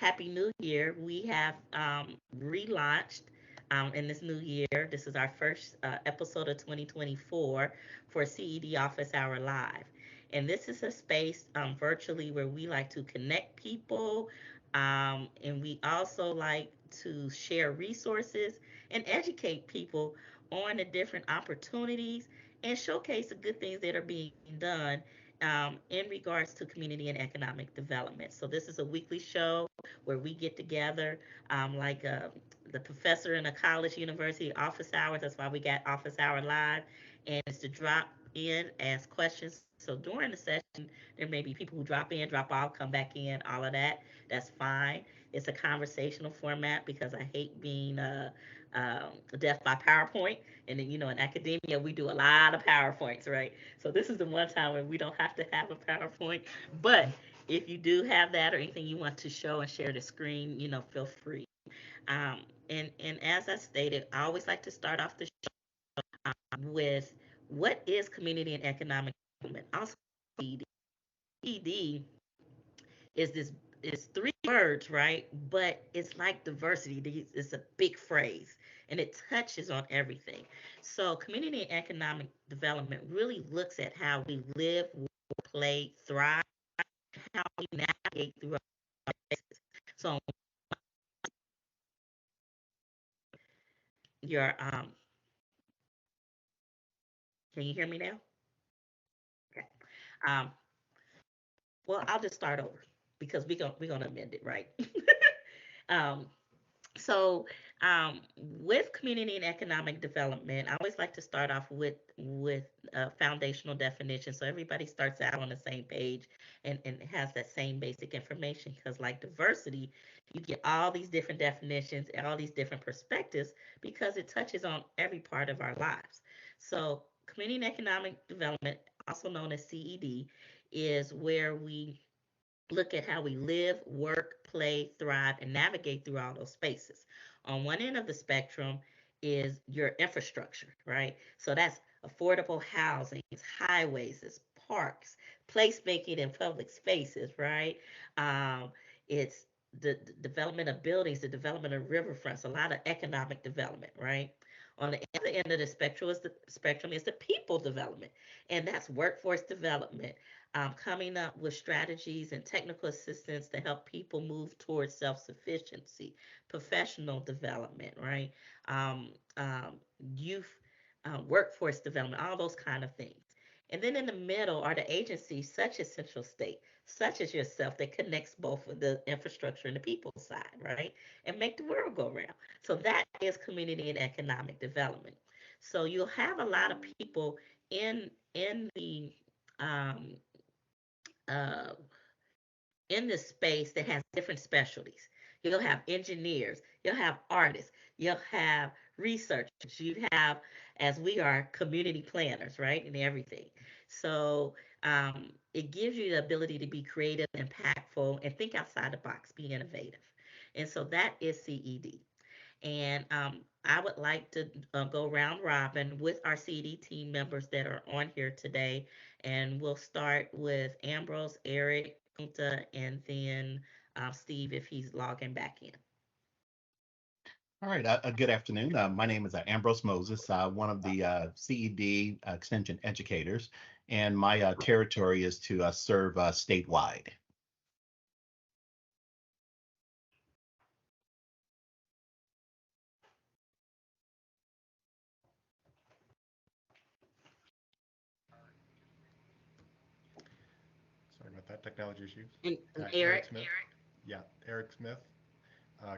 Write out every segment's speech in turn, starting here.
Happy New Year. We have relaunched in this new year. This is our first episode of 2024 for CED Office Hour Live. And this is a space virtually where we like to connect people, and we also like to share resources and educate people on the different opportunities and showcase the good things that are being done in regards to community and economic development. So this is a weekly show where we get together, like the professor in a college, university, office hours. That's why we got Office Hour Live, and it's to drop in, ask questions. So during the session, there may be people who drop in, drop off, come back in, all of that. That's fine. It's a conversational format because I hate being deaf by PowerPoint. And then, in academia, we do a lot of PowerPoints, right? So this is the one time when we don't have to have a PowerPoint. But if you do have that or anything you want to show and share the screen, feel free. And as I stated, I always like to start off the show with what is community and economic development. Also, CED. CED is this is three words, right? But it's like diversity. It's a big phrase, and it touches on everything. So, community and economic development really looks at how we live, work, play, thrive, how we navigate through our spaces. So, your can you hear me now? Okay. Um, well, I'll just start over because we're gonna amend it, right? um, So, with community and economic development, I always like to start off with a foundational definition, so everybody starts out on the same page and has that same basic information. Because, like diversity, you get all these different definitions and all these different perspectives because it touches on every part of our lives. So, community and economic development, also known as CED, is where we look at how we live, work, play, thrive, and navigate through all those spaces. On one end of the spectrum is your infrastructure, right? So that's affordable housing, it's highways, it's parks, placemaking in public spaces, right? Um, it's the development of buildings, the development of riverfronts, a lot of economic development, right? On the other end of the spectrum is the people development, and that's workforce development, coming up with strategies and technical assistance to help people move towards self sufficiency, professional development, right? Um, um, Youth workforce development, all those kind of things. And then in the middle are the agencies such as Central State, such as yourself, that connects both of the infrastructure and the people side, right? And make the world go round. So that is community and economic development. So you'll have a lot of people in the um, uh, in this space that has different specialties. You'll have engineers, you'll have artists, you'll have researchers, you have, as we are, community planners, right, and everything. So it gives you the ability to be creative, impactful, and think outside the box, be innovative. And so that is CED. And I would like to go round robin with our CD team members that are on here today. And we'll start with Ambrose, Eric, Kunta, and then Steve if he's logging back in. All right, good afternoon. My name is Ambrose Moses, one of the CED Extension educators, and my territory is to serve statewide. Sorry about that, technology issues. And Eric Eric, Smith. Yeah, Eric Smith, uh,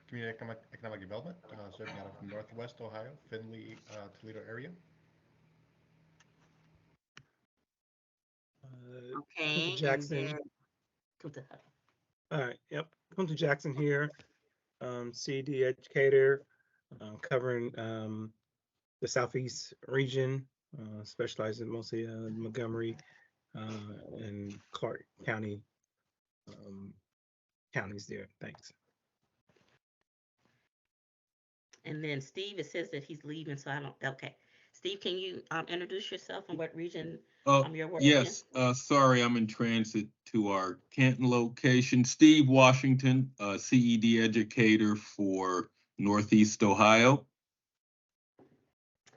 Community Economic Development, serving out of Northwest Ohio, Findlay, Toledo area. Kunta okay, and Jackson. then Kunta. All right, yep. Kunta Jackson here, CD educator, covering the Southeast region, specializing mostly Montgomery and Clark County um, counties there. Thanks. And then Steve, it says that he's leaving, so I don't. Okay. Steve, can you introduce yourself and what region you're working in? Yes, sorry, I'm in transit to our Canton location. Steve Washington, CED educator for Northeast Ohio.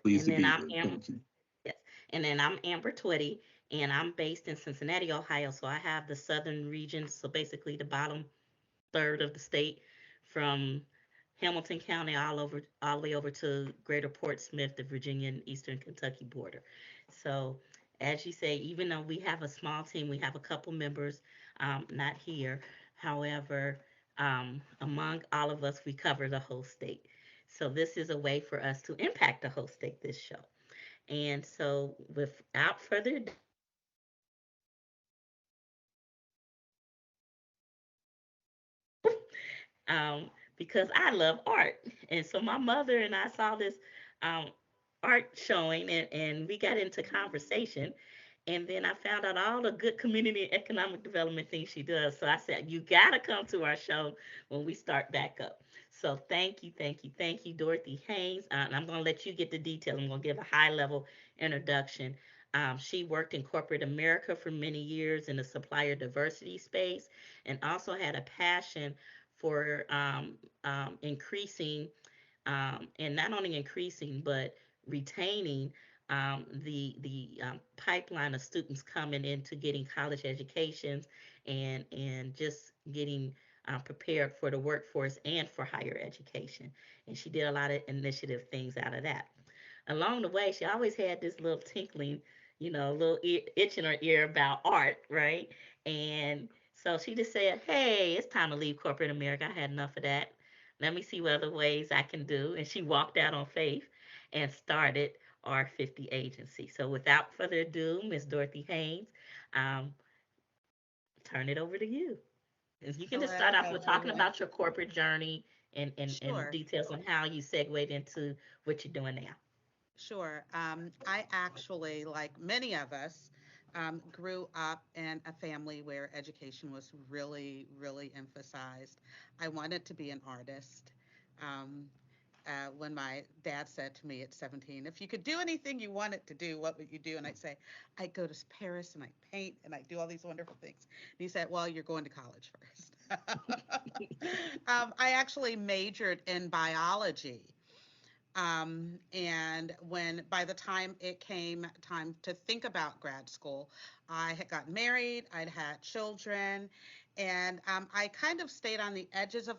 Pleased And to then be I'm here. Amber. Thank you. Yes. And then I'm Amber Twitty, and I'm based in Cincinnati, Ohio. So I have the southern region, so basically the bottom third of the state, from Hamilton County all the way over to Greater Portsmouth, the Virginia and Eastern Kentucky border. So as you say, even though we have a small team, we have a couple members not here. However, among all of us, we cover the whole state. So this is a way for us to impact the whole state, this show. And so without further ado, because I love art. And so my mother and I saw this um, art showing, and we got into conversation. And then I found out all the good community and economic development things she does. So I said, you got to come to our show when we start back up. So thank you, Dorothy Haynes. And I'm going to let you get the details. I'm going to give a high level introduction. She worked in corporate America for many years in the supplier diversity space, and also had a passion for increasing, and not only increasing but retaining the pipeline of students coming into getting college educations, and just getting prepared for the workforce and for higher education. And she did a lot of initiative things out of that. Along the way, she always had this little tinkling, little itch in her ear about art, right? And so she just said, "Hey, it's time to leave corporate America. I had enough of that. Let me see what other ways I can do." And she walked out on faith and started R50 Agency. So without further ado, Miss Dorothy Haynes, um, turn it over to you. If you can just start Hello, off with talking everyone. about your corporate journey, and Sure, details on how you segued into what you're doing now. sure. I actually, like many of us, grew up in a family where education was really, really emphasized. I wanted to be an artist. Um, when my dad said to me at 17, if you could do anything you wanted to do, what would you do? And I'd say, I'd go to Paris and I'd paint and I'd do all these wonderful things. And he said, well, you're going to college first. I actually majored in biology. And when by the time it came time to think about grad school, I had gotten married, I'd had children, and I kind of stayed on the edges of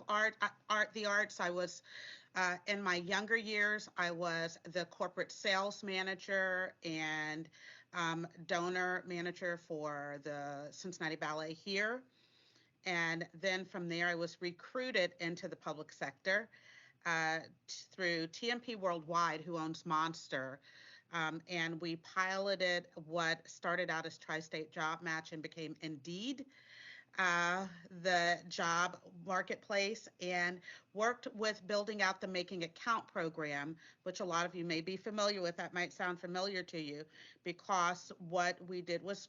the arts. I was in my younger years, I was the corporate sales manager and donor manager for the Cincinnati Ballet here. And then from there, I was recruited into the public sector through TMP Worldwide, who owns Monster. And we piloted what started out as Tri State Job Match and became Indeed, uh, the job marketplace, and worked with building out the Making It Count program, which a lot of you may be familiar with. That might sound familiar to you because what we did was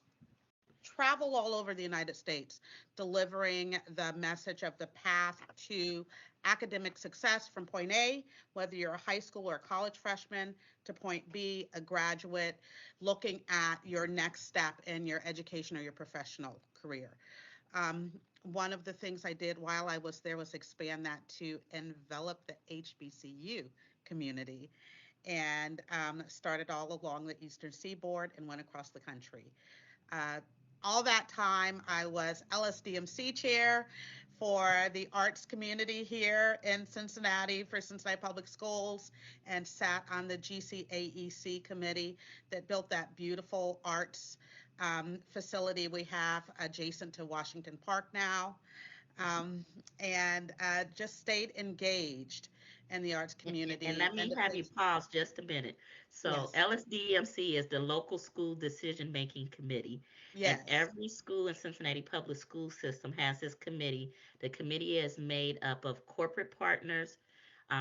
travel all over the United States, delivering the message of the path to academic success from point A, whether you're a high school or a college freshman, to point B, a graduate, looking at your next step in your education or your professional career. One of the things I did while I was there was expand that to envelop the HBCU community, and started all along the Eastern Seaboard and went across the country. Uh, all that time, I was LSDMC chair for the arts community here in Cincinnati for Cincinnati Public Schools, and sat on the GCAEC committee that built that beautiful arts facility we have adjacent to Washington Park now, um, and just stayed engaged in the arts And community let and me the have you things. pause just a minute. So Yes, LSDMC is the local school decision making committee, and yes. every school in Cincinnati public school system has this committee. The committee is made up of corporate partners,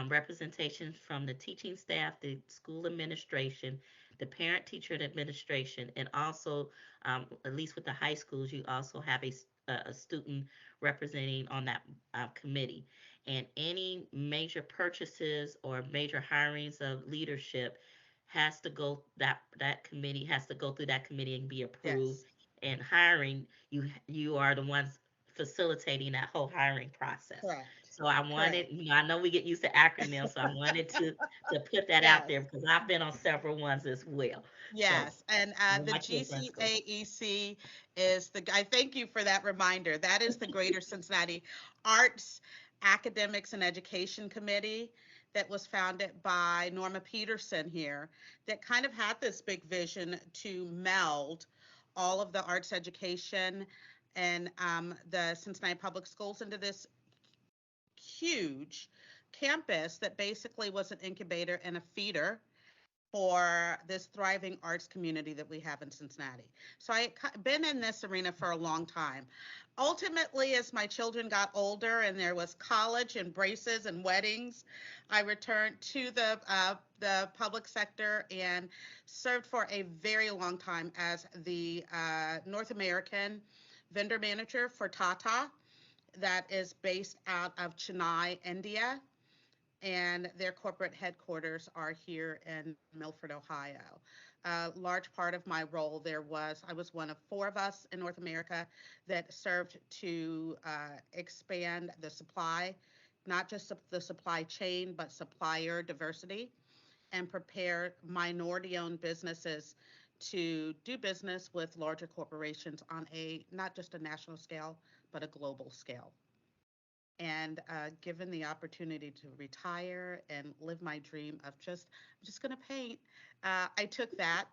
representation from the teaching staff, the school administration, the parent teacher administration, and also, at least with the high schools, you also have a student representing on that committee. And any major purchases or major hirings of leadership has to go that committee has to go through that committee and be approved. Yes, And hiring, you are the ones facilitating that whole hiring process. correct, So I wanted, correct. I know we get used to acronyms, so I wanted to put that out Yes. there because I've been on several ones as well. So Yes, and when the my kids are in school. GCAEC is I thank you for that reminder. That is the Greater Cincinnati Arts, Academics, and Education Committee that was founded by Norma Peterson here, that kind of had this big vision to meld all of the arts education and the Cincinnati Public Schools into this huge campus that basically was an incubator and a feeder for this thriving arts community that we have in Cincinnati. So I've been in this arena for a long time. Ultimately, as my children got older and there was college and braces and weddings, I returned to the public sector and served for a very long time as the North American vendor manager for Tata, that is based out of Chennai, India, and their corporate headquarters are here in Milford, Ohio. A large part of my role there was I was one of four of us in North America that served to expand the supply, not just the supply chain, but supplier diversity, and prepare minority owned businesses to do business with larger corporations on a not just a national scale, but a global scale. And given the opportunity to retire and live my dream of I'm just going to paint, I took that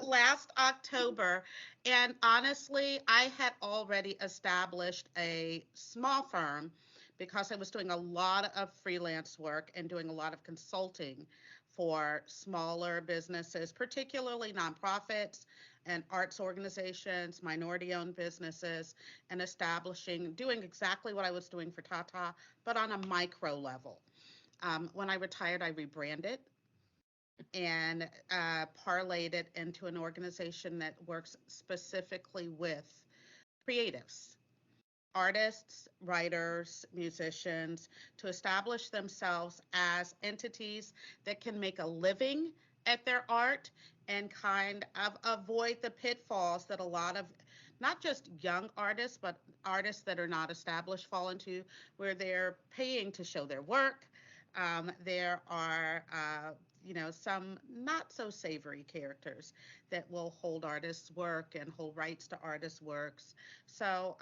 last October. And honestly, I had already established a small firm because I was doing a lot of freelance work and doing a lot of consulting for smaller businesses, particularly nonprofits and arts organizations, minority owned businesses, and doing exactly what I was doing for Tata, but on a micro level. When I retired, I rebranded and parlayed it into an organization that works specifically with creatives, artists, writers, musicians, to establish themselves as entities that can make a living at their art and kind of avoid the pitfalls that a lot of not just young artists, but artists that are not established fall into, where they're paying to show their work. There are, some not so savory characters that will hold artists' work and hold rights to artists' works. So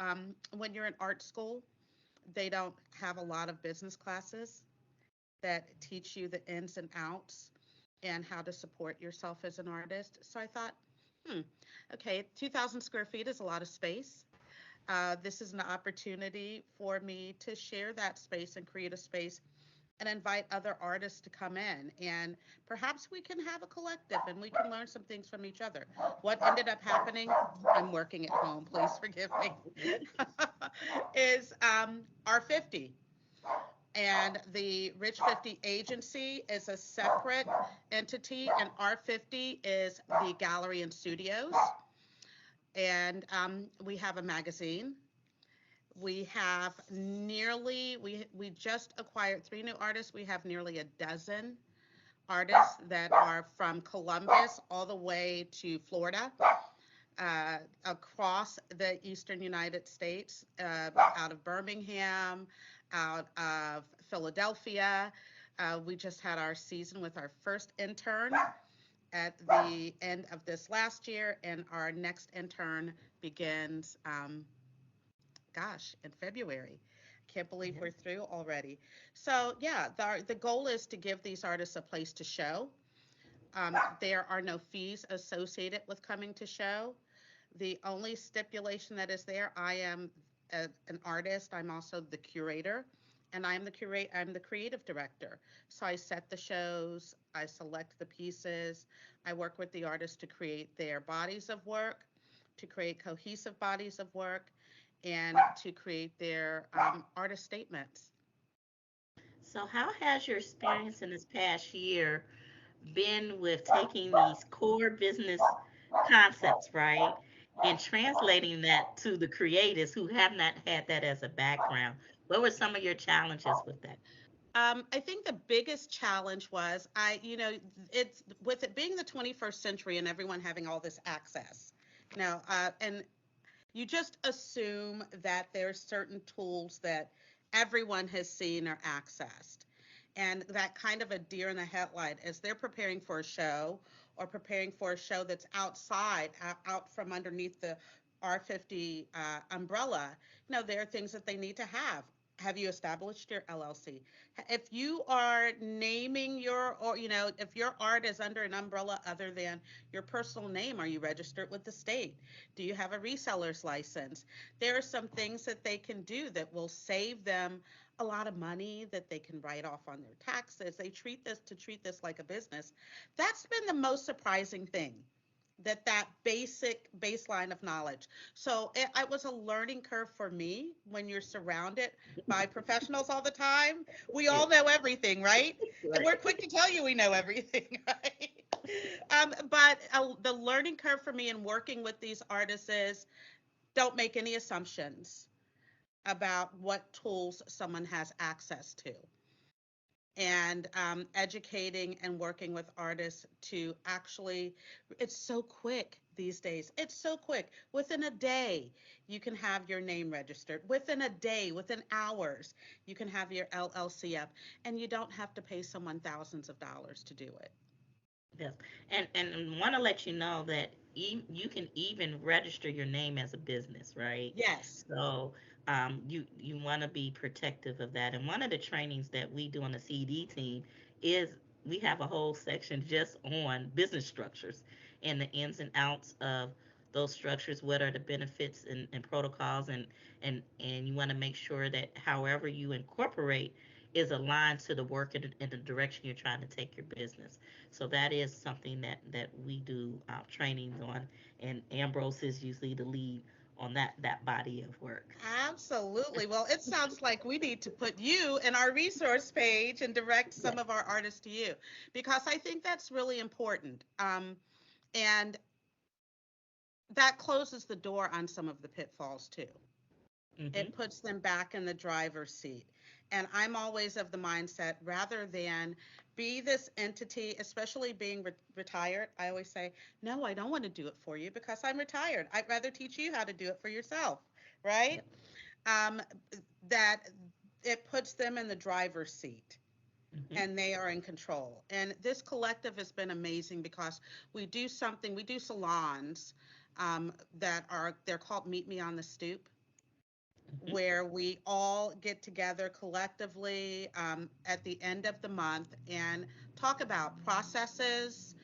when you're in art school, they don't have a lot of business classes that teach you the ins and outs and how to support yourself as an artist. So I thought, hmm, okay, 2,000 square feet is a lot of space. This is an opportunity for me to share that space and create a space and invite other artists to come in. And perhaps we can have a collective and we can learn some things from each other. What ended up happening, I'm working at home, please forgive me, is R50. And the Rich 50 agency is a separate entity, and R50 is the gallery and studios. And we have a magazine. We have we just acquired three new artists. We have nearly a dozen artists that are from Columbus all the way to Florida, across the eastern United States, out of Birmingham, out of Philadelphia. We just had our season with our first intern at the end of this last year, and our next intern begins, in February. Can't believe we're through already. So, yeah, the goal is to give these artists a place to show. There are no fees associated with coming to show. The only stipulation that is there, I am an artist. I'm also the curator, and I'm the creative director. So I set the shows, I select the pieces, I work with the artists to create their bodies of work, to create cohesive bodies of work, and to create their artist statements. So how has your experience in this past year been with taking these core business concepts, right, and translating that to the creatives who have not had that as a background? What were some of your challenges with that? I think the biggest challenge was it's with it being the 21st century and everyone having all this access, and you just assume that there's certain tools that everyone has seen or accessed. And that kind of a deer in the headlight as they're preparing for a show or preparing for a show that's outside, out from underneath the R50 umbrella, there are things that they need to have. Have you established your LLC? If you are naming if your art is under an umbrella other than your personal name, are you registered with the state? Do you have a reseller's license? There are some things that they can do that will save them a lot of money that they can write off on their taxes. They treat this like a business. That's been the most surprising thing, that basic baseline of knowledge. So it was a learning curve for me when you're surrounded by professionals all the time. We all know everything, right? And we're quick to tell you we know everything, right? But the learning curve for me in working with these artists is don't make any assumptions about what tools someone has access to, and educating and working with artists to actually, it's so quick these days. It's so quick. Within a day, you can have your name registered. Within a day, within hours, you can have your LLC up, and you don't have to pay someone thousands of dollars to do it. Yes, and want to let you know that you can even register your name as a business, right? Yes. So you want to be protective of that. And one of the trainings that we do on the CD team is we have a whole section just on business structures and the ins and outs of those structures. What are the benefits and protocols, and you want to make sure that however you incorporate is aligned to the work and the direction you're trying to take your business. So that is something that we do trainings on, and Ambrose is usually the lead on that body of work. Absolutely. Well, it sounds like we need to put you in our resource page and direct Yes. some of our artists to you, because I think that's really important. And that closes the door on some of the pitfalls too. Hmm. It puts them back in the driver's seat. And I'm always of the mindset, rather than be this entity, especially being retired, I always say, no, I don't want to do it for you because I'm retired. I'd rather teach you how to do it for yourself, right? Yep. Um, that it puts them in the driver's seat Hmm. and they are in control. And this collective has been amazing because we do salons they're called Meet Me on the Stoop, Hmm. where we all get together collectively at the end of the month and talk about processes,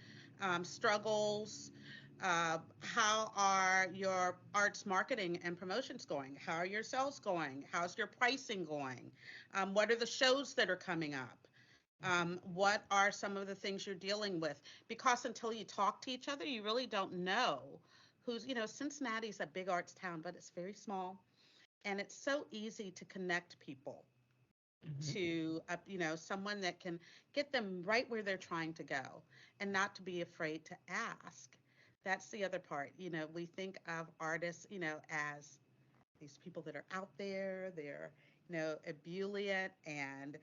struggles. How are your arts marketing and promotions going? How are your sales going? How's your pricing going? What are the shows that are coming up? What are some of the things you're dealing with? Because until you talk to each other, you really don't know Cincinnati's a big arts town, but it's very small, and it's so easy to connect people Hmm. to someone that can get them right where they're trying to go, and not to be afraid to ask. That's the other part. We think of artists as these people that are out there. They're ebullient and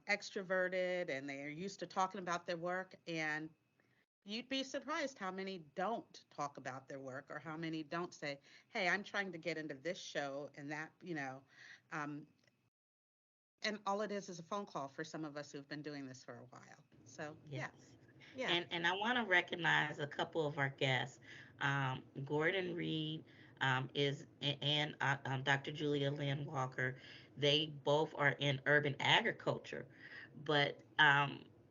extroverted, and they are used to talking about their work, and you'd be surprised how many don't talk about their work, or how many don't say, hey, I'm trying to get into this show and that. Um, and all it is a phone call for some of us who've been doing this for a while. So Yes. yeah. Yeah. And I want to recognize a couple of our guests. Gordon Reed and Dr. Julia Lynn Walker. They both are in urban agriculture, but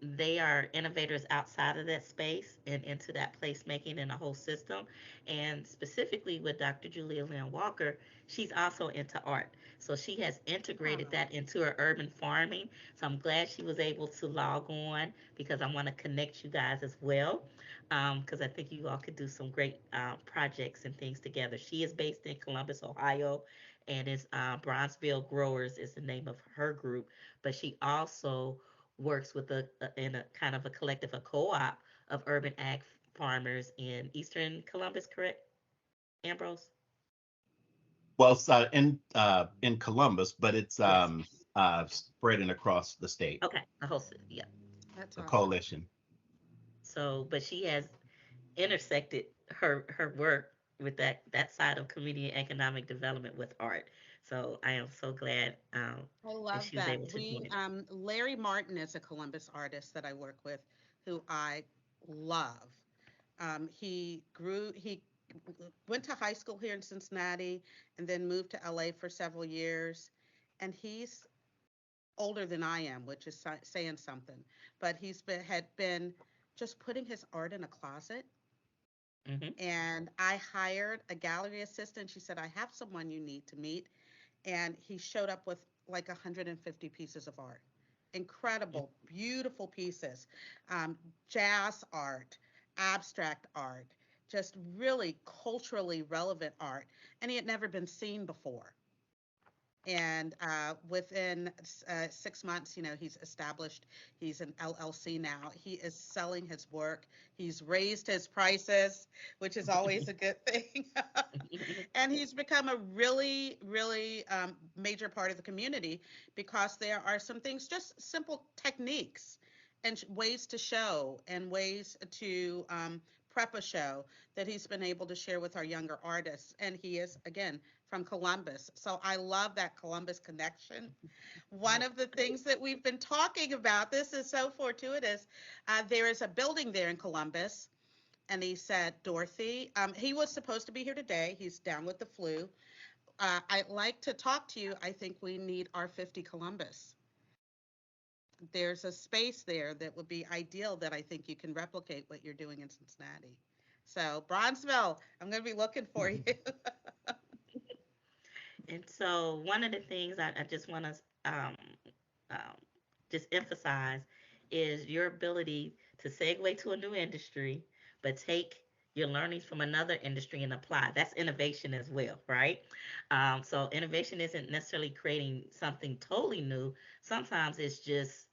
they are innovators outside of that space and into that placemaking and the whole system. And specifically with Dr. Julia Lynn Walker, she's also into art. So she has integrated Oh, that into her urban farming. So I'm glad she was able to log on because I want to connect you guys as well. Because I think you all could do some great projects and things together. She is based in Columbus, Ohio, and is Bronzeville Growers is the name of her group. But she also works with in a kind of a collective, a co-op of urban ag farmers in Eastern Columbus, correct, Ambrose? Well, it's in Columbus, but it's Yes. spreading across the state, Okay, a whole city, yeah. That's a awesome. coalition. So, but she has intersected her work with that side of community and economic development with art. So I am so glad I that love she was that. able to join us. Larry Martin is a Columbus artist that I work with who I love. He went to high school here in Cincinnati and then moved to LA for several years. And he's older than I am, which is saying something. But had been just putting his art in a closet. Hmm. And I hired a gallery assistant. She said, I have someone you need to meet. And he showed up with like 150 pieces of art. Incredible, beautiful pieces. Jazz art, abstract art, just really culturally relevant art. And he had never been seen before. And within 6 months, he's established, he's an LLC now. He is selling his work. He's raised his prices, which is always a good thing. And he's become a really, really major part of the community because there are some things, just simple techniques and ways to show and ways to prep a show that he's been able to share with our younger artists. And he is, again, from Columbus. So I love that Columbus connection. One of the things that we've been talking about, this is so fortuitous, there is a building there in Columbus. And he said, Dorothy, he was supposed to be here today. He's down with the flu. I'd like to talk to you. I think we need our 50 Columbus. There's a space there that would be ideal that I think you can replicate what you're doing in Cincinnati. So, Bronzeville, I'm going to be looking for you. And so one of the things I just want to um, just emphasize is your ability to segue to a new industry, but take your learnings from another industry and apply. That's innovation as well, right? So innovation isn't necessarily creating something totally new. Sometimes it's just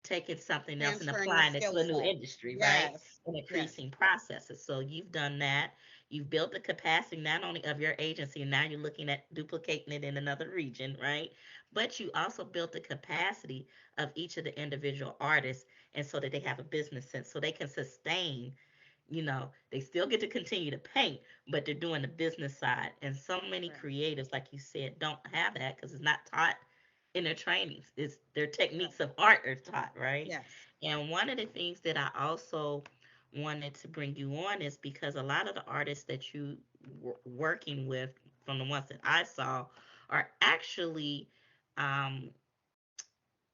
taking something else and Transferring the applying it skill to a new set. industry, right? Yes, And yes, increasing processes. So you've done that. You've built the capacity not only of your agency, now you're looking at duplicating it in another region, right? But you also built the capacity of each of the individual artists, and so that they have a business sense, so they can sustain. They still get to continue to paint, but they're doing the business side. And so many right, creatives, like you said, don't have that because it's not taught in their trainings. It's their right, techniques of art are taught, right? yes. And one of the things that I also wanted to bring you on is because a lot of the artists that you were working with, from the ones that I saw, are actually um,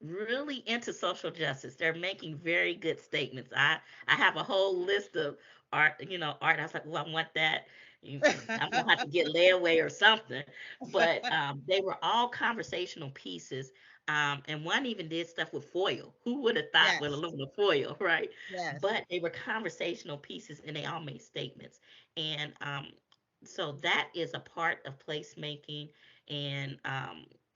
really into social justice. They're making very good statements. I have a whole list of art. I was like, well, I want that. I'm gonna have to get layaway or something. But they were all conversational pieces. And one even did stuff with foil. Who would have thought with Yes, aluminum foil, right? yes. But they were conversational pieces and they all made statements. And so that is a part of placemaking and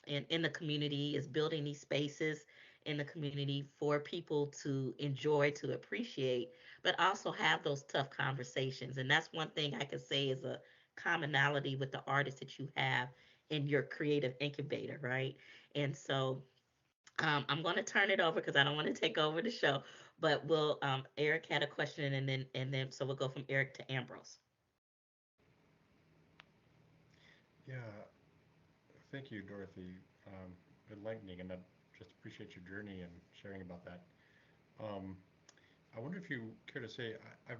in the community, is building these spaces in the community for people to enjoy, to appreciate, but also have those tough conversations. And that's one thing I could say is a commonality with the artists that you have in your creative incubator, right? And so I'm going to turn it over because I don't want to take over the show, but Eric had a question, and then so we'll go from Eric to Ambrose. Yeah, thank you, Dorothy. Enlightening, and I just appreciate your journey and sharing about that. Um, I wonder if you care to say, as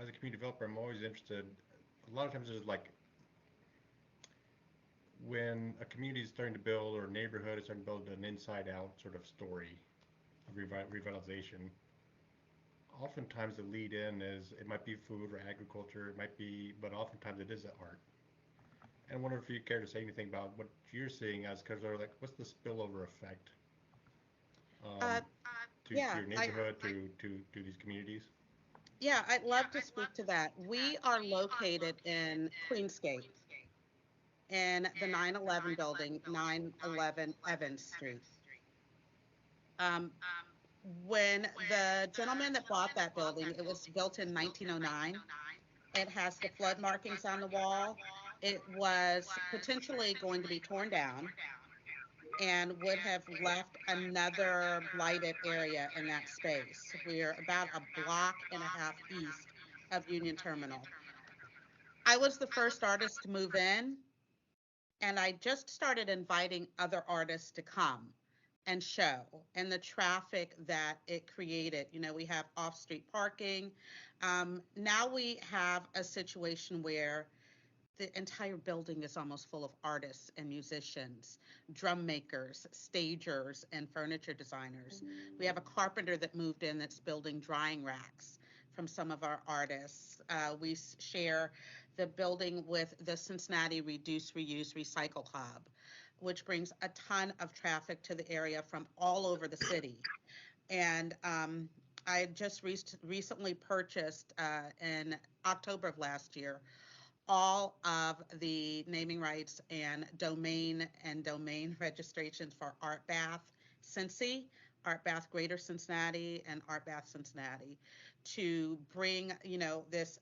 a community developer, I'm always interested. A lot of times, there's like when a community is starting to build or a neighborhood is starting to build an inside-out sort of story of revitalization. Oftentimes, the lead in is it might be food or agriculture, it might be, but oftentimes it is art. And I wonder if you care to say anything about what you're seeing as, because they're like, what's the spillover effect Uh, um, to yeah, your neighborhood, to these communities? yeah, I'd love to speak to that. We are located in Queensgate in the 911 building, 911 Evans Street. Um, when the gentleman that bought that building, it was built in 1909. It has the flood markings on the wall. It was potentially going to be torn down. and would have left another blighted area in that space. We're about a block and a half east of Union Terminal. I was the first artist to move in, and I just started inviting other artists to come and show, and the traffic that it created. You know, we have off-street parking. Now we have a situation where the entire building is almost full of artists and musicians, drum makers, stagers, and furniture designers. We have a carpenter that moved in that's building drying racks from some of our artists. We share the building with the Cincinnati Reduce, Reuse, Recycle Hub, which brings a ton of traffic to the area from all over the city. And I just recently purchased in October of last year all of the naming rights and domain registrations for Art Bath Cincy, Art Bath Greater Cincinnati, and Art Bath Cincinnati to bring, you know, this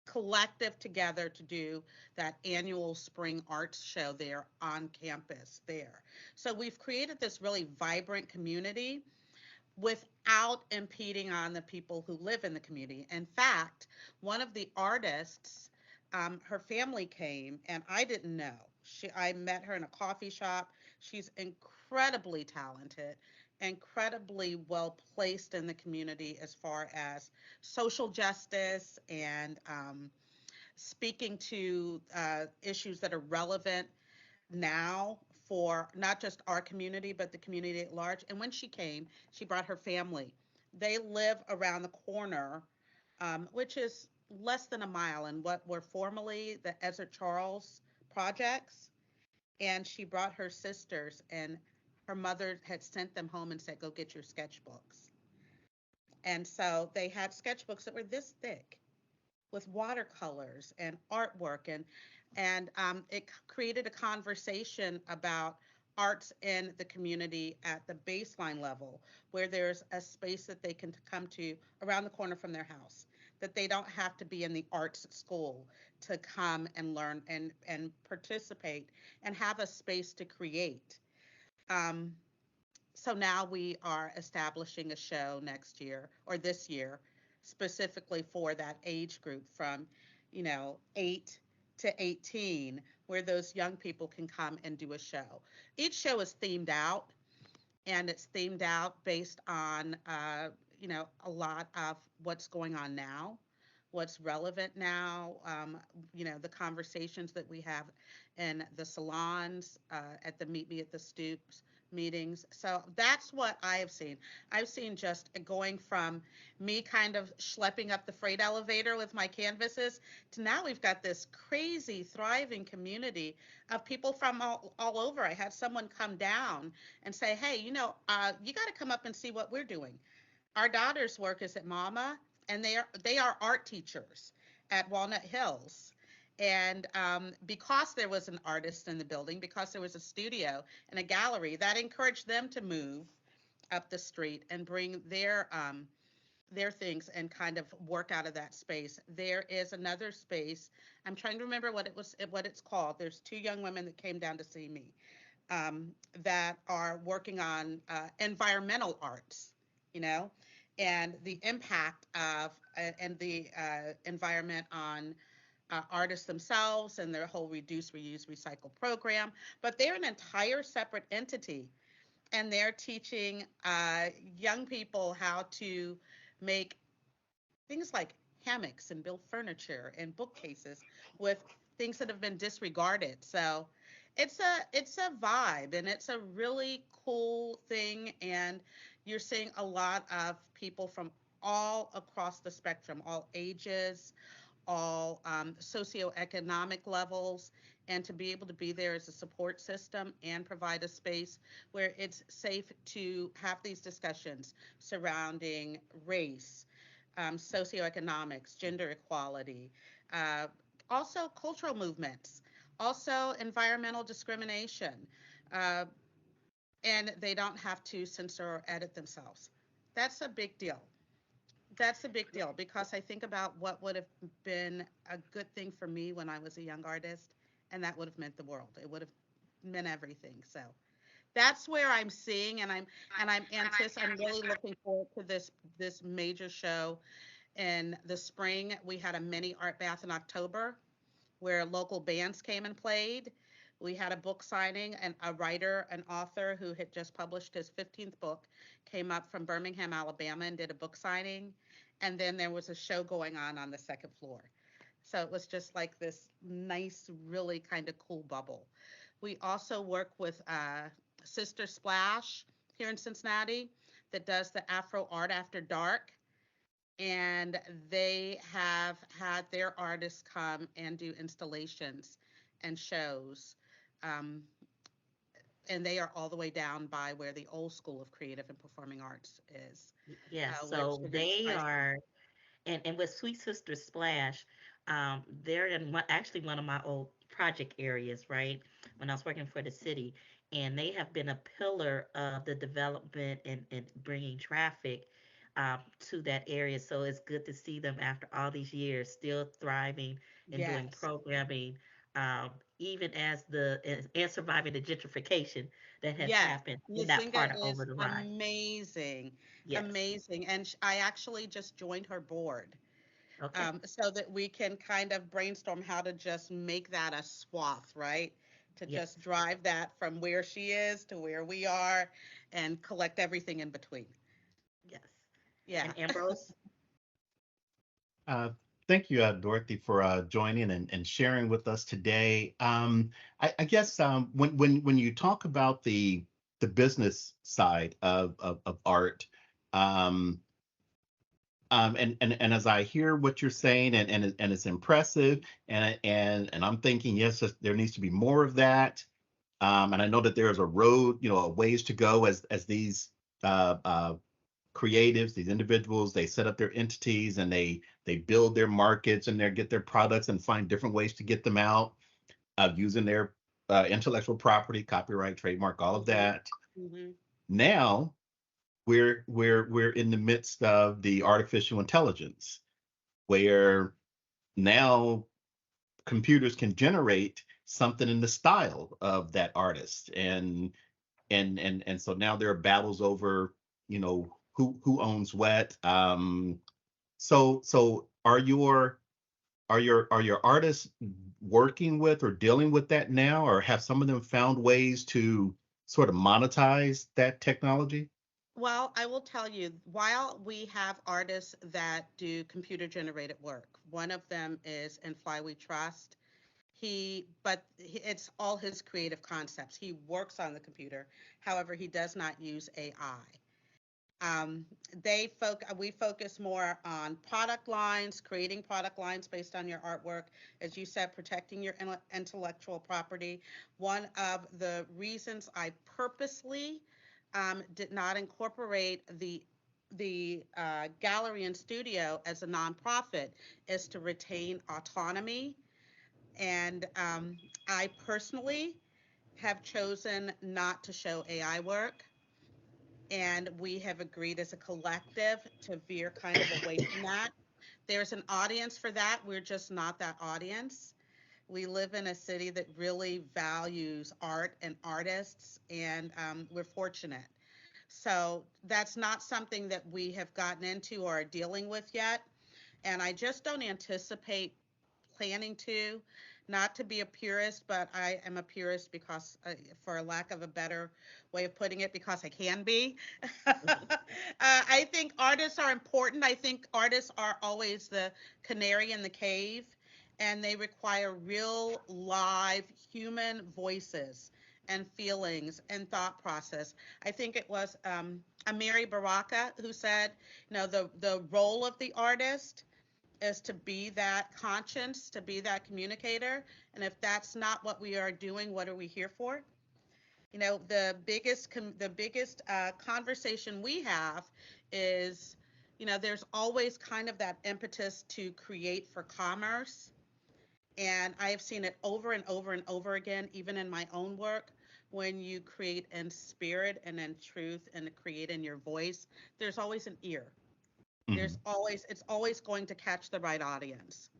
collective together to do that annual spring arts show there on campus there. So we've created this really vibrant community without impeding on the people who live in the community. In fact, one of the artists, her family came and I didn't know. I met her in a coffee shop. She's incredibly talented, incredibly well placed in the community as far as social justice and speaking to issues that are relevant now for not just our community, but the community at large. And when she came, she brought her family. They live around the corner, which is less than a mile in what were formerly the Ezra Charles projects. And she brought her sisters, and her mother had sent them home and said, go get your sketchbooks. And so they had sketchbooks that were this thick with watercolors and artwork, and it created a conversation about arts in the community at the baseline level, where there's a space that they can come to around the corner from their house, that they don't have to be in the arts school to come and learn and participate and have a space to create. Um, so now we are establishing a show next year or this year specifically for that age group from, you know, 8 to 18, where those young people can come and do a show. Each show is themed out, and it's themed out based on, you know, a lot of what's going on now, what's relevant now, you know, the conversations that we have in the salons, at the Meet Me at the Stoops meetings. So that's what I have seen. I've seen just going from me kind of schlepping up the freight elevator with my canvases to now we've got this crazy, thriving community of people from all over. I had someone come down and say, hey, you know, you got to come up and see what we're doing. Our daughter's work is at Mama, and they are art teachers at Walnut Hills. And because there was an artist in the building, because there was a studio and a gallery, that encouraged them to move up the street and bring their things and kind of work out of that space. There is another space. I'm trying to remember what it's called. There's two young women that came down to see me that are working on environmental arts, you know, and the impact of and the environment on artists themselves and their whole reduce, reuse, recycle program. But they're an entire separate entity, and they're teaching young people how to make things like hammocks and build furniture and bookcases with things that have been disregarded. So it's a vibe, and it's a really cool thing, and you're seeing a lot of people from all across the spectrum, all ages, all socioeconomic levels, and to be able to be there as a support system and provide a space where it's safe to have these discussions surrounding race, socioeconomics, gender equality, uh, also cultural movements, also environmental discrimination, uh, and they don't have to censor or edit themselves. That's a big deal. That's a big deal because I think about what would have been a good thing for me when I was a young artist, and that would have meant the world. It would have meant everything. So that's where I'm seeing, and I'm really looking forward to this major show in the spring. We had a mini art bath in October where local bands came and played. We had a book signing, and a writer, an author who had just published his 15th book, came up from Birmingham, Alabama, and did a book signing. And then there was a show going on the second floor. So it was just like this nice, really kind of cool bubble. We also work with Sister Splash here in Cincinnati that does the Afro Art After Dark, and they have had their artists come and do installations and shows. Um, and they are all the way down by where the old school of creative and performing arts is, Yes, where so students they high school. are, and with Sweet Sister Splash, they're in actually one of my old project areas, right? When I was working for the city, and they have been a pillar of the development and bringing traffic to that area. So it's good to see them after all these years still thriving and doing Yes, programming, um, even as and surviving the gentrification that has yes. happened in that Nzinga part of Over is the Ride. amazing, Yes. amazing. And I actually just joined her board, Okay. so that we can kind of brainstorm how to just make that a swath, right? To Yes. just drive that from where she is to where we are and collect everything in between. Yes. Yeah. And Ambrose. Uh, Thank you, Dorothy, for joining and sharing with us today. I guess when you talk about the business side of art, um, and as I hear what you're saying, and it's impressive, and I'm thinking, yes, there needs to be more of that. And I know that there's a road, a ways to go as these creatives, these individuals, they set up their entities and they build their markets and they get their products and find different ways to get them out using their intellectual property, copyright, trademark, all of Hmm. that. Hmm. Now we're in the midst of the artificial intelligence, where now computers can generate something in the style of that artist, and so now there are battles over who owns what. So are your artists working with or dealing with that now, or have some of them found ways to sort of monetize that technology? Well, I will tell you, while we have artists that do computer generated work, one of them is in Fly We Trust. It's all his creative concepts. He works on the computer. However, he does not use AI. Um, we focus more on product lines, creating product lines based on your artwork, as you said, protecting your intellectual property. One of the reasons I purposely did not incorporate the gallery and studio as a nonprofit is to retain autonomy. And I personally have chosen not to show AI work, and we have agreed as a collective to veer kind of away from that. There's an audience for that. We're just not that audience. We live in a city that really values art and artists, and we're fortunate. So that's not something that we have gotten into or are dealing with yet. And I just don't anticipate planning to. Not to be a purist, but I am a purist because, for a lack of a better way of putting it, because I can be. I think artists are important. I think artists are always the canary in the cave, and they require real, live, human voices and feelings and thought process. I think it was Amiri Baraka who said, the role of the artist is to be that conscience, to be that communicator. And if that's not what we are doing, what are we here for? The biggest conversation we have is, there's always kind of that impetus to create for commerce. And I have seen it over and over and over again, even in my own work. When you create in spirit and in truth and create in your voice, there's always an ear. Mhm. It's always going to catch the right audience.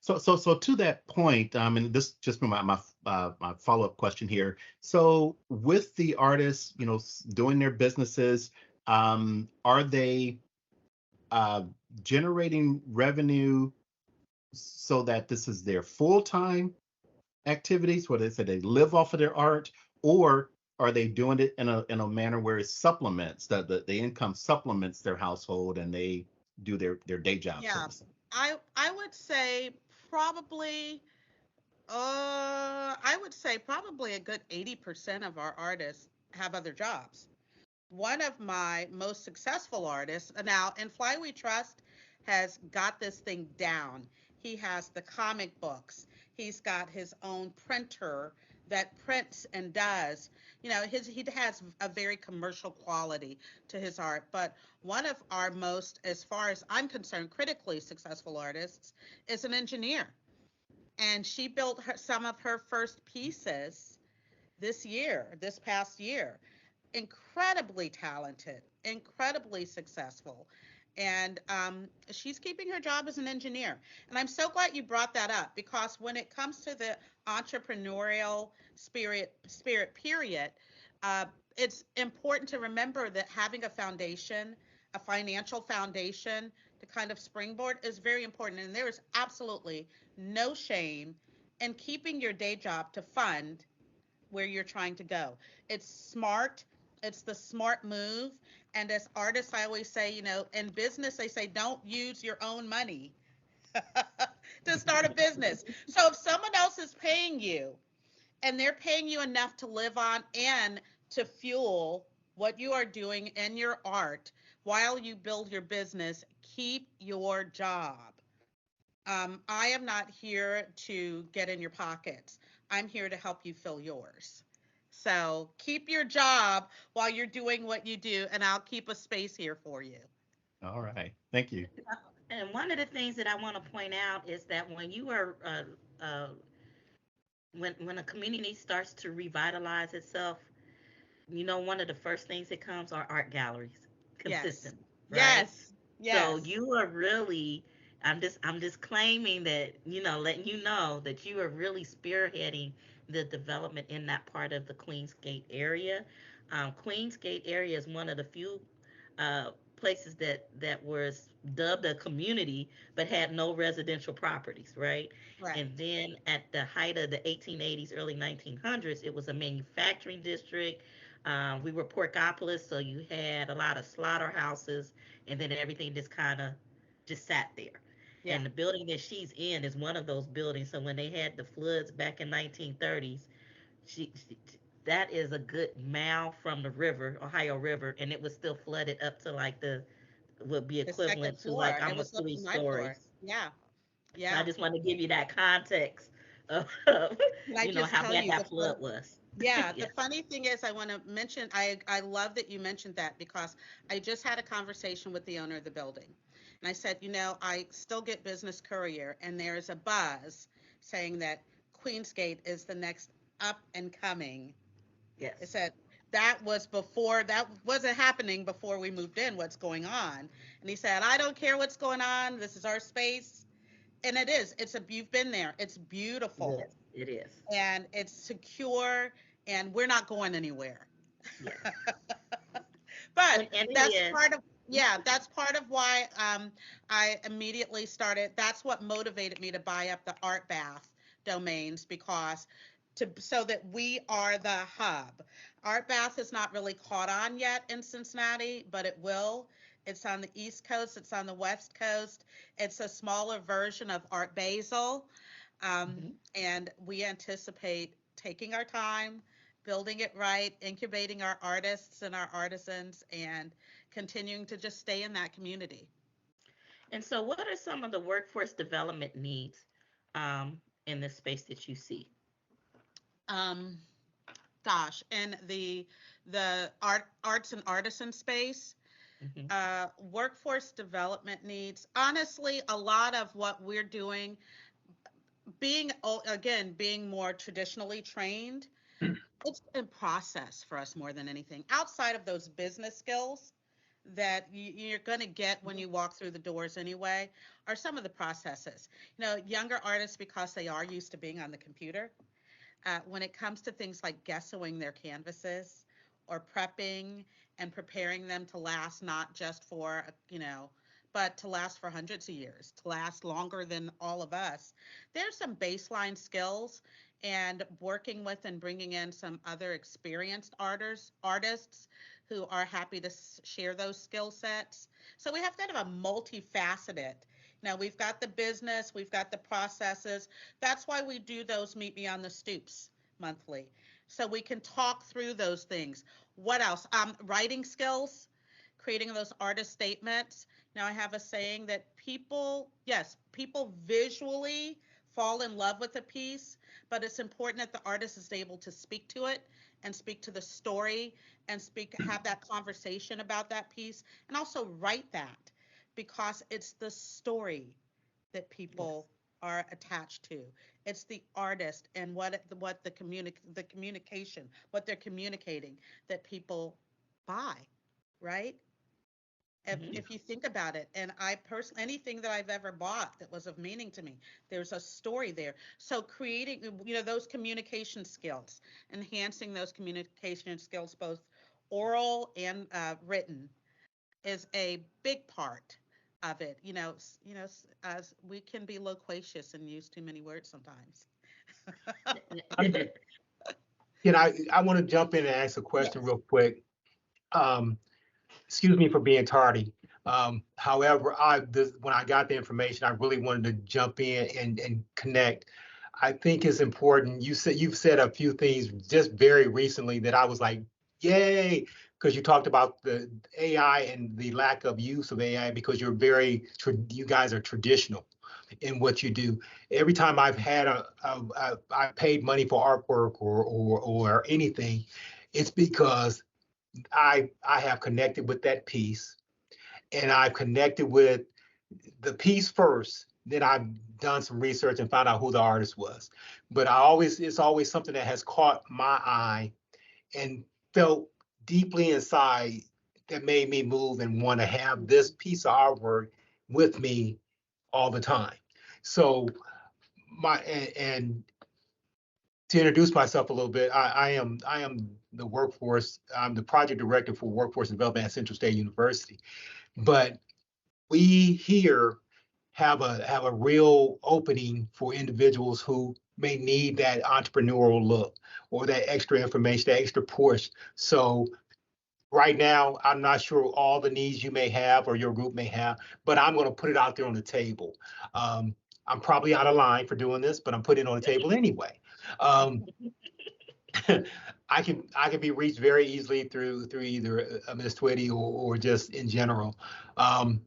So to that point, and this just my follow-up question here. So with the artists, doing their businesses, are they uh, generating revenue so that this is their full-time activities, where they say they live off of their art, or are they doing it in a manner where it supplements the income supplements their household and they do their day job, so Yeah, to say? I would say probably I would say probably a good 80% of our artists have other jobs. One of my most successful artists now, and Fly We Trust has got this thing down. He has the comic books. He's got his own printer that prints and does. He has a very commercial quality to his art. But one of our most, as far as I'm concerned, critically successful artists is an engineer, and she built some of her first pieces this past year. Incredibly talented, incredibly successful. And she's keeping her job as an engineer. And I'm so glad you brought that up, because when it comes to the entrepreneurial spirit period, uh, it's important to remember that having a foundation, a financial foundation to kind of springboard is very important. And there is absolutely no shame in keeping your day job to fund where you're trying to go. It's smart. It's the smart move. And as artists, I always say, in business, they say don't use your own money to start a business. So if someone else is paying you, and they're paying you enough to live on and to fuel what you are doing in your art while you build your business, keep your job. I am not here to get in your pockets. I'm here to help you fill yours. So keep your job while you're doing what you do, and I'll keep a space here for you. All right, thank you. And one of the things that I want to point out is that when you are when a community starts to revitalize itself, one of the first things that comes are art galleries Yes. consistently, right? Yes. So Yes. you are really, I'm just claiming that, letting you know that you are really spearheading the development in that part of the Queensgate area. Queensgate area is one of the few places that was dubbed a community but had no residential properties, right? And Correct. then at the height of the 1880s, early 1900s, it was a manufacturing district. We were Porkopolis, so you had a lot of slaughterhouses, and then everything just kind of just sat there. Yeah. And the building that she's in is one of those buildings. So when they had the floods back in 1930s, she that is a good mile from the river, Ohio River, and it was still flooded up to like the would be The second equivalent to floor. like It was almost up three to my floor. stories. Yeah. So I Yeah. just want to give you that context of Can I just how tell bad you that flood was. yeah, the Yeah. funny thing is, I want to mention, I love that you mentioned that, because I just had a conversation with the owner of the building. And I said, I still get Business Courier, and there is a buzz saying that Queensgate is the next up and coming. I Yes. said, that wasn't happening before we moved in. What's going on? And he said, I don't care what's going on. This is our space. And it is. You've been there. It's beautiful Yes. It is. and it's secure, and we're not going anywhere. Yes. But And it that's is. part of yeah, that's part of why I immediately started. That's what motivated me to buy up the Art Bath domains, because so that we are the hub. Art Bath is not really caught on yet in Cincinnati, but it will. It's on the East Coast. It's on the West Coast. It's a smaller version of Art Basel, Mhm. and we anticipate taking our time, building it right, incubating our artists and our artisans, and continuing to just stay in that community. And so, what are some of the workforce development needs in this space that you see? Um, Gosh, and the arts and artisan space, Hmm. workforce development needs. Honestly, a lot of what we're doing, being more traditionally trained, it's in process for us more than anything. Outside of those business skills, that you're going to get when you walk through the doors anyway are some of the processes. Younger artists, because they are used to being on the computer, when it comes to things like gessoing their canvases or prepping and preparing them to last not just for, but to last for hundreds of years, to last longer than all of us, there's some baseline skills, and working with and bringing in some other experienced artists who are happy to share those skill sets. So we have kind of a multifaceted. Now we've got the business, we've got the processes. That's why we do those Meet Me on the Stoops monthly. So we can talk through those things. What else? Writing skills, creating those artist statements. Now I have a saying that yes, people visually fall in love with a piece, but it's important that the artist is able to speak to it and speak to the story and have that conversation about that piece, and also write that, because it's the story that people are attached to. It's the artist and the communication, what they're communicating, that people buy, right? If you think about it, and I personally, anything that I've ever bought that was of meaning to me, there's a story there. So creating, those communication skills, enhancing those communication skills, both oral and written, is a big part of it. As we can be loquacious and use too many words sometimes. I want to jump in and ask a question Yes. real quick. Um, Excuse me for being tardy. However, when I got the information, I really wanted to jump in and connect. I think it's important. You've said a few things just very recently that I was like, yay, because you talked about the AI and the lack of use of AI because you guys are traditional in what you do. Every time I've had I paid money for artwork or anything, it's because I have connected with that piece, and I've connected with the piece first. Then I've done some research and found out who the artist was. But it's always something that has caught my eye and felt deeply inside that made me move and want to have this piece of artwork with me all the time. So and to introduce myself a little bit, I am I'm the project director for workforce development at Central State University. But we here have a real opening for individuals who may need that entrepreneurial look or that extra information, that extra push. So right now, I'm not sure all the needs you may have or your group may have, but I'm going to put it out there on the table. I'm probably out of line for doing this, but I'm putting it on the table anyway. Um, I can be reached very easily through either Ms. Twitty or just in general. Um,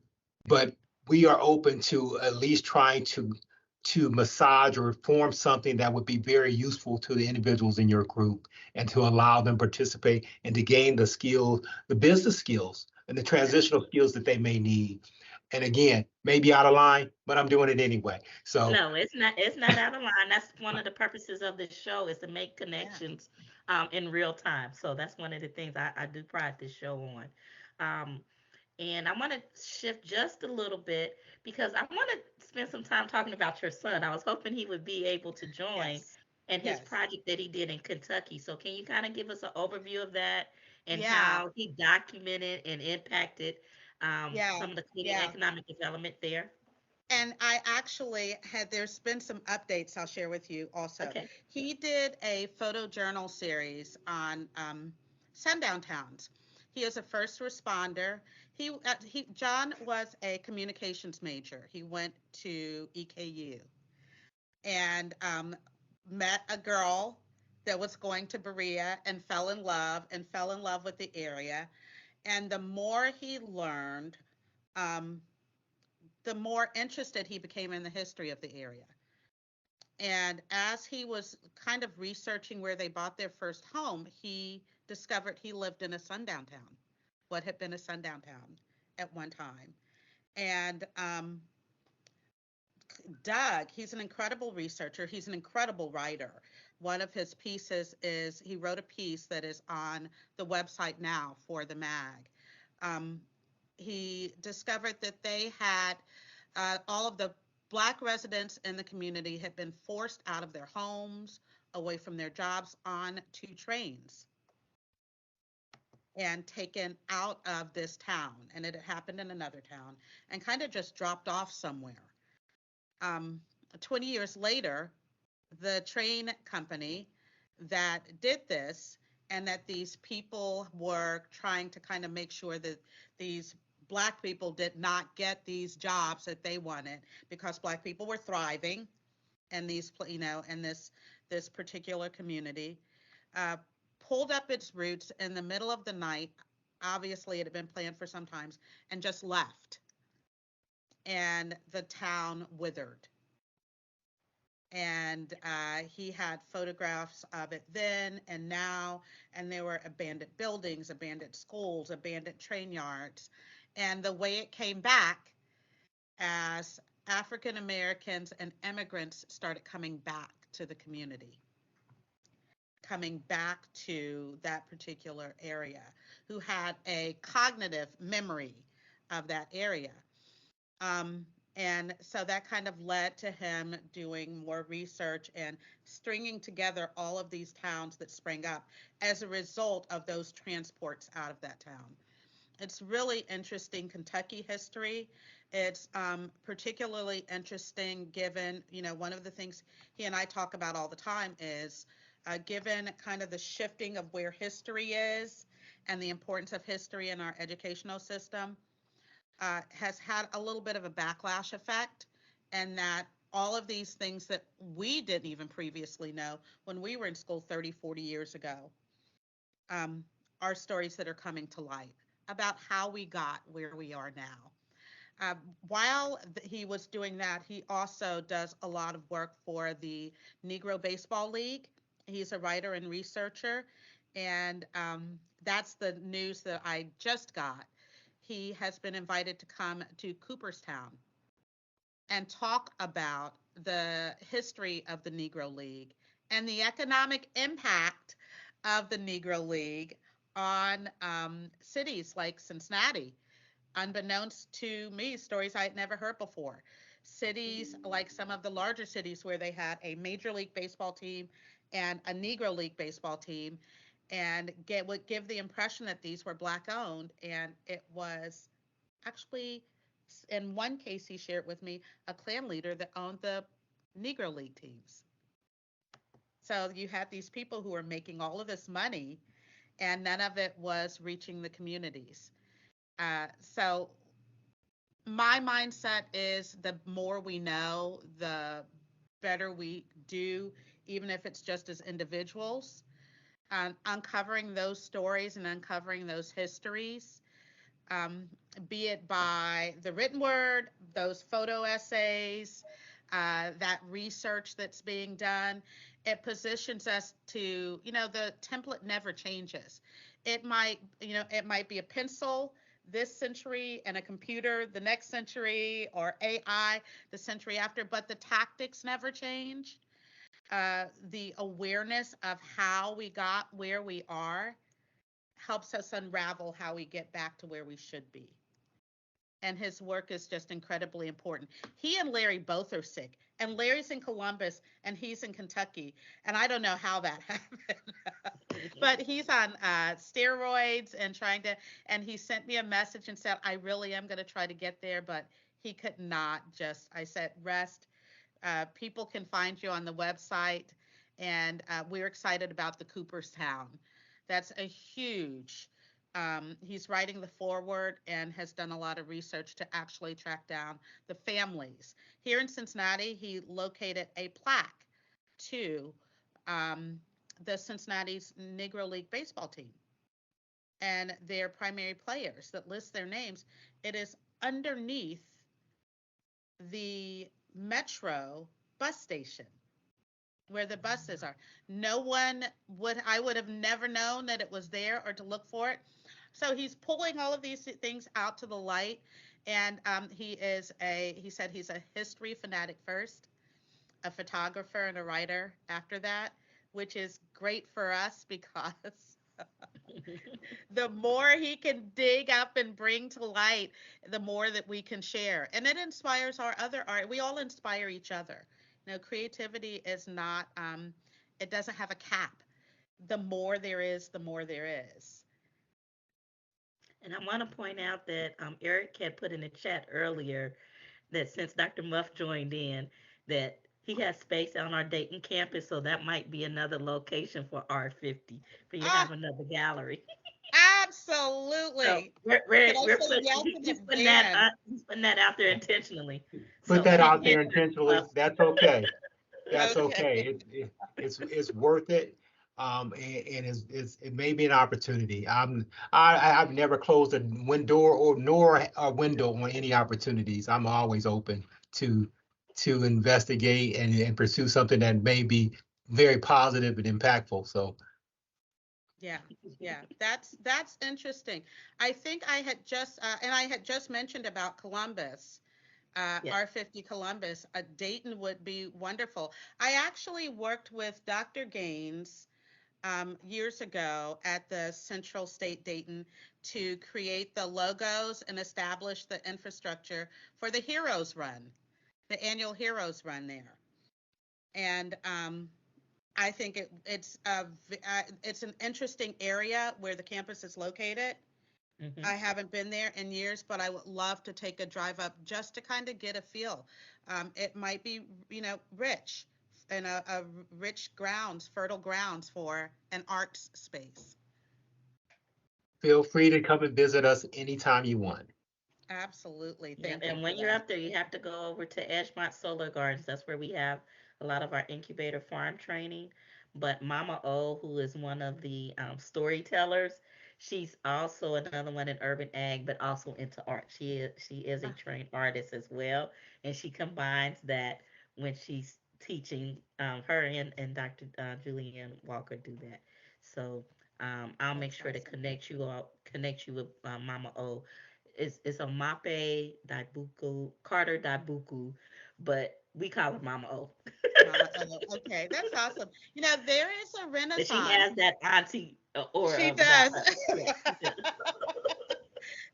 but we are open to at least trying to massage or form something that would be very useful to the individuals in your group and to allow them participate and to gain the skills, the business skills and the transitional skills that they may need. And again, maybe out of line, but I'm doing it anyway. So No, it's not. It's not out of line. That's one of the purposes of this show is to make Yeah. connections in real time. So that's one of the things I do pride this show on. Um, and I want to shift just a little bit because I want to spend some time talking about your son. I was hoping he would be able to join Yes. and his Yes. project that he did in Kentucky. So can you kind of give us an overview of that and Yeah. how he documented and impacted Yeah. some of the community Yeah. economic development there? And I actually there's been some updates I'll share with you also. Okay. He did a photojournal series on sundown towns. He is a first responder. John was a communications major. He went to EKU and met a girl that was going to Berea and fell in love with the area. And the more he learned, um, the more interested he became in the history of the area. And as he was kind of researching where they bought their first home, he discovered he lived in a sundown town, what had been a sundown town at one time. And Doug, he's an incredible researcher, he's an incredible writer. One of his pieces is he wrote a piece that is on the website now for the mag. Um, he discovered that they had all of the Black residents in the community had been forced out of their homes, away from their jobs, onto trains and taken out of this town. And it had happened in another town and kind of just dropped off somewhere. 20 years later, the train company that did this, and that these people were trying to kind of make sure that these Black people did not get these jobs that they wanted, because Black people were thriving in these, in this particular community, uh, pulled up its roots in the middle of the night. Obviously, it had been planned for some times, and just left. And the town withered. And he had photographs of it then and now, and there were abandoned buildings, abandoned schools, abandoned train yards. And the way it came back, as African Americans and immigrants started coming back to the community, coming back to that particular area, who had a cognitive memory of that area. And so that kind of led to him doing more research and stringing together all of these towns that sprang up as a result of those transports out of that town. It's really interesting Kentucky history. It's particularly interesting given, one of the things he and I talk about all the time is given kind of the shifting of where history is and the importance of history in our educational system. Has had a little bit of a backlash effect, and that all of these things that we didn't even previously know when we were in school 30, 40 years ago are stories that are coming to light about how we got where we are now. While he was doing that, he also does a lot of work for the Negro Baseball League. He's a writer and researcher, and that's the news that I just got. He has been invited to come to Cooperstown and talk about the history of the Negro League and the economic impact of the Negro League on cities like Cincinnati. Unbeknownst to me, stories I had never heard before. Cities like some of the larger cities where they had a Major League Baseball team and a Negro League Baseball team, and would give the impression that these were Black owned, and it was actually, in one case he shared with me, a Klan leader that owned the Negro League teams. So you had these people who were making all of this money, and none of it was reaching the communities. So my mindset is the more we know, the better we do, even if it's just as individuals. Uncovering those stories and uncovering those histories, be it by the written word, those photo essays, that research that's being done, it positions us to, the template never changes. It might be a pencil this century and a computer the next century, or AI the century after, but the tactics never change. The awareness of how we got where we are helps us unravel how we get back to where we should be. And his work is just incredibly important. He and Larry both are sick, and Larry's in Columbus and he's in Kentucky, and I don't know how that happened. But he's on steroids and and he sent me a message and said, I really am going to try to get there, but he could not. I said, rest. People can find you on the website, and we're excited about the Cooperstown. That's a huge, he's writing the foreword and has done a lot of research to actually track down the families. Here in Cincinnati, he located a plaque to the Cincinnati's Negro League baseball team and their primary players that list their names. It is underneath the Metro bus station where the buses are. I would have never known that it was there or to look for it. So he's pulling all of these things out to the light. And he said he's a history fanatic first, a photographer and a writer after that, which is great for us because The more he can dig up and bring to light, the more that we can share. And it inspires our other art. We all inspire each other. Creativity is not, it doesn't have a cap. The more there is, the more there is. And I want to point out that Eric had put in the chat earlier that since Dr. Muff joined in, that he has space on our Dayton campus, so that might be another location for R50 for you to Ah, have another gallery. So absolutely. Can I we're say putting yes in he's putting that out there intentionally. Put So that hang out in there there, intentionally. Muff. That's okay. That's Okay. okay. It's worth it. And it may be an opportunity. I've never closed a window or nor a window on any opportunities. I'm always open to investigate and pursue something that may be very positive and impactful. So Yeah, yeah, that's interesting. I think I had just and I had just mentioned about Columbus, Yes. R50 Columbus. Dayton would be wonderful. I actually worked with Dr. Gaines years ago at the Central State Dayton to create the logos and establish the infrastructure for the Heroes Run, the annual Heroes Run there. And I think it's an interesting area where the campus is located. Hmm. I haven't been there in years, but I would love to take a drive up just to kind of get a feel. It might be, rich and a rich grounds, fertile grounds for an arts space. feel free to come and visit us anytime you want. Absolutely. Yeah, Thank you and for when you're that. up there, you have to go over to Edgemont Solar Gardens. That's where we have a lot of our incubator farm training. But Mama O, who is one of the storytellers, she's also another one in urban ag, but also into art. She is a Ah, trained artist as well, and she combines that when she's teaching. Her and Dr. Julianne Walker do that. So I'll make that's sure to awesome. connect you with Mama O. It's a Mape Daibuku, Carter Daibuku, but we call her Mama O. Mama O. Okay, that's awesome. There is a But she renaissance. has that auntie aura She about does. her. Yeah, she does.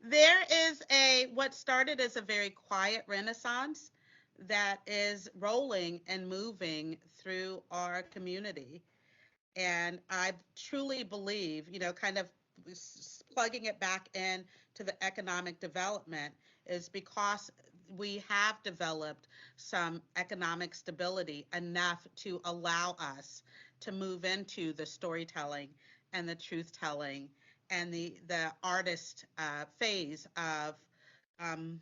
There is what started as a very quiet renaissance that is rolling and moving through our community. And I truly believe, kind of plugging it back in to the economic development is because we have developed some economic stability enough to allow us to move into the storytelling and the truth telling and the artist phase of um,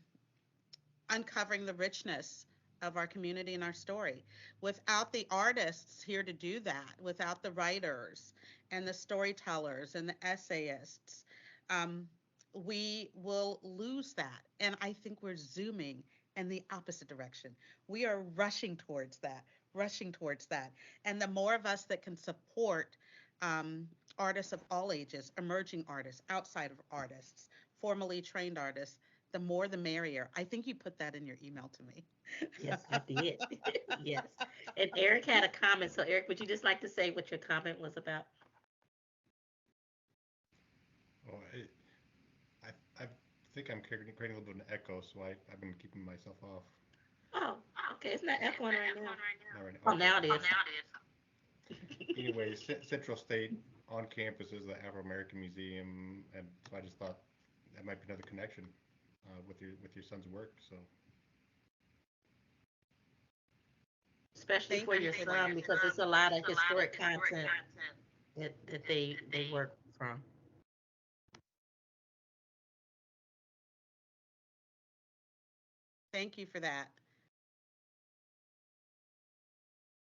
uncovering the richness of our community and our story. Without the artists here to do that, without the writers and the storytellers and the essayists, um, we will lose that. And I think we're zooming in the opposite direction. We are rushing towards that, rushing towards that. And the more of us that can support artists of all ages, emerging artists, outside of artists, formally trained artists, the more the merrier. I think you put that in your email to me. Yes, I did. Yes. And Eric had a comment. So, Eric, would you just like to say what your comment was about? Oh, I think I'm creating a little bit of an echo, so I've been keeping myself off. Oh, okay. It's not echoing right now. Not right now. Oh, Okay. now it is. Anyway, Central State on campus is the Afro American Museum, and so I just thought that might be another connection with your son's work. So Especially Thank for you your for son, that. because it's a lot of historic content that they work from. Thank you for that.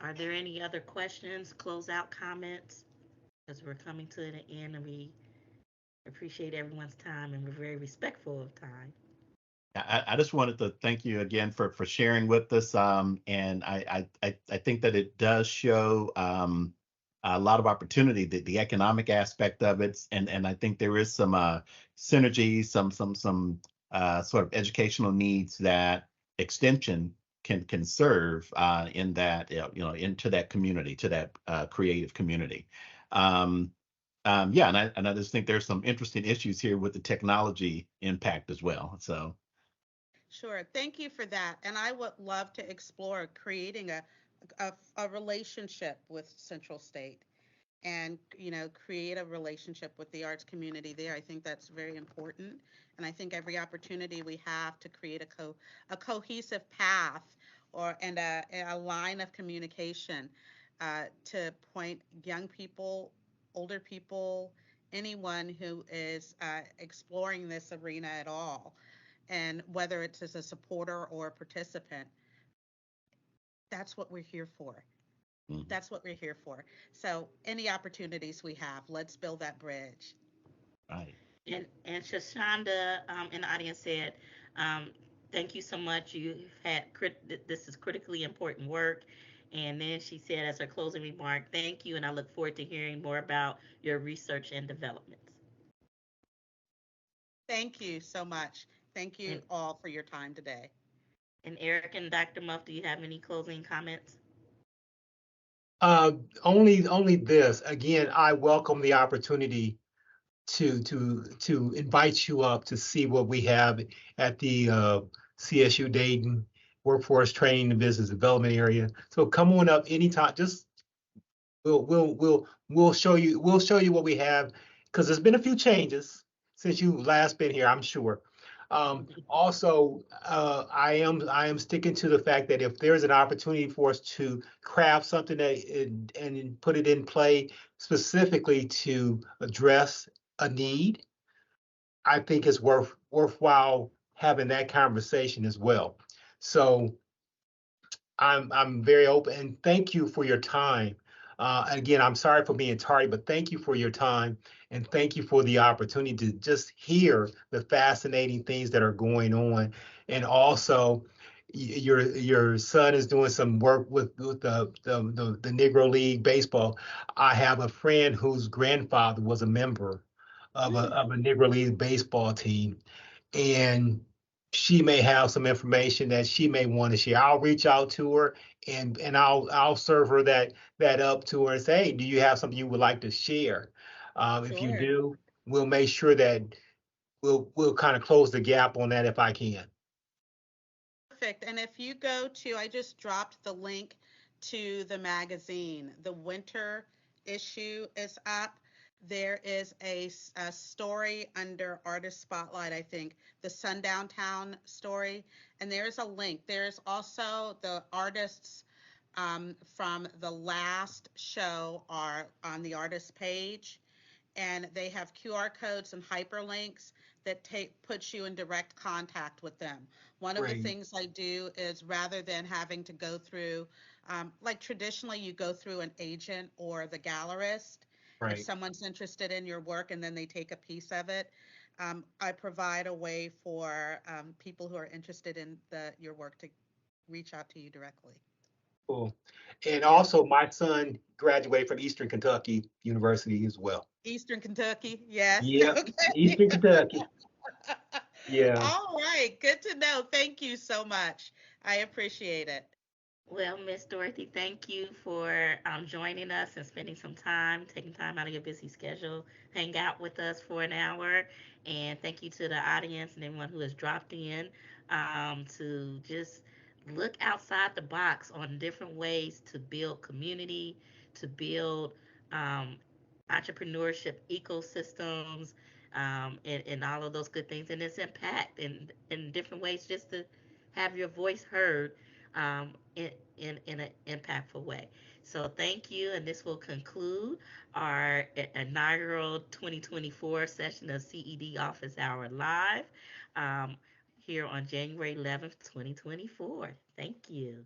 Are there any other questions, closeout comments? As we're coming to the end and we appreciate everyone's time and we're very respectful of time. I just wanted to thank you again for sharing with us. And I think that it does show a lot of opportunity, the economic aspect of it, and I think there is some synergy, some sort of educational needs that extension can serve in that into that community, to that creative community. Um, Yeah, and I just think there's some interesting issues here with the technology impact as well. So, Sure. Thank you for that. And I would love to explore creating a relationship with Central State and, create a relationship with the arts community there. I think that's very important. And I think every opportunity we have to create a cohesive path and a line of communication to point young people, older people, anyone who is exploring this arena at all, and whether it's as a supporter or a participant, that's what we're here for. mhm, That's what we're here for. So any opportunities we have, let's build that bridge. right. And Shashonda in the audience said, um, "Thank you so much. This is critically important work." And then she said, as her closing remark, "Thank you, and I look forward to hearing more about your research and developments." Thank you so much. Thank you And all for your time today. and Eric and Dr. Muff, do you have any closing comments? Uh, only this. Again, I welcome the opportunity to invite you up to see what we have at the CSU Dayton Workforce Training and Business Development area. So come on up anytime. Just we'll show you what we have, because there's been a few changes since you last been here, I'm sure. Also, I am sticking to the fact that if there's an opportunity for us to craft something and put it in play specifically to address a need, I think it's worthwhile having that conversation as well. So I'm very open, and thank you for your time. Again, I'm sorry for being tardy, but thank you for your time, and thank you for the opportunity to just hear the fascinating things that are going on. And also, your son is doing some work with the Negro League baseball. I have a friend whose grandfather was a member of a Negro League baseball team, and she may have some information that she may want to share. I'll reach out to her, and I'll serve her that up to her and say, hey, do you have something you would like to share? If you Sure. do, we'll make sure that we'll kind of close the gap on that if I can. Perfect. And if you go to, I just dropped the link to the magazine. The winter issue is up. There is a story under Artist Spotlight, I think, the Sundown Town story. And there's a link. There's also the artists from the last show are on the artist page, and they have QR codes and hyperlinks that puts you in direct contact with them. One of the Great. things I do is, rather than having to go through, like traditionally you go through an agent or the gallerist, if Right. someone's interested in your work and then they take a piece of it, I provide a way for people who are interested in your work to reach out to you directly. Cool. And Yeah. also, my son graduated from Eastern Kentucky University as well. Eastern Kentucky, yes. Yep, Okay. Eastern Kentucky. Yeah. All right, good to know. Thank you so much. I appreciate it. Well, Miss Dorothy, thank you for joining us and spending some time, taking time out of your busy schedule, hang out with us for an hour. And thank you to the audience and everyone who has dropped in to just look outside the box on different ways to build community, to build um, entrepreneurship ecosystems, and all of those good things, and its impact in different ways, just to have your voice heard in an impactful way. So thank you, and this will conclude our inaugural 2024 session of CED Office Hour Live, um, here on January 11th, 2024. Thank you.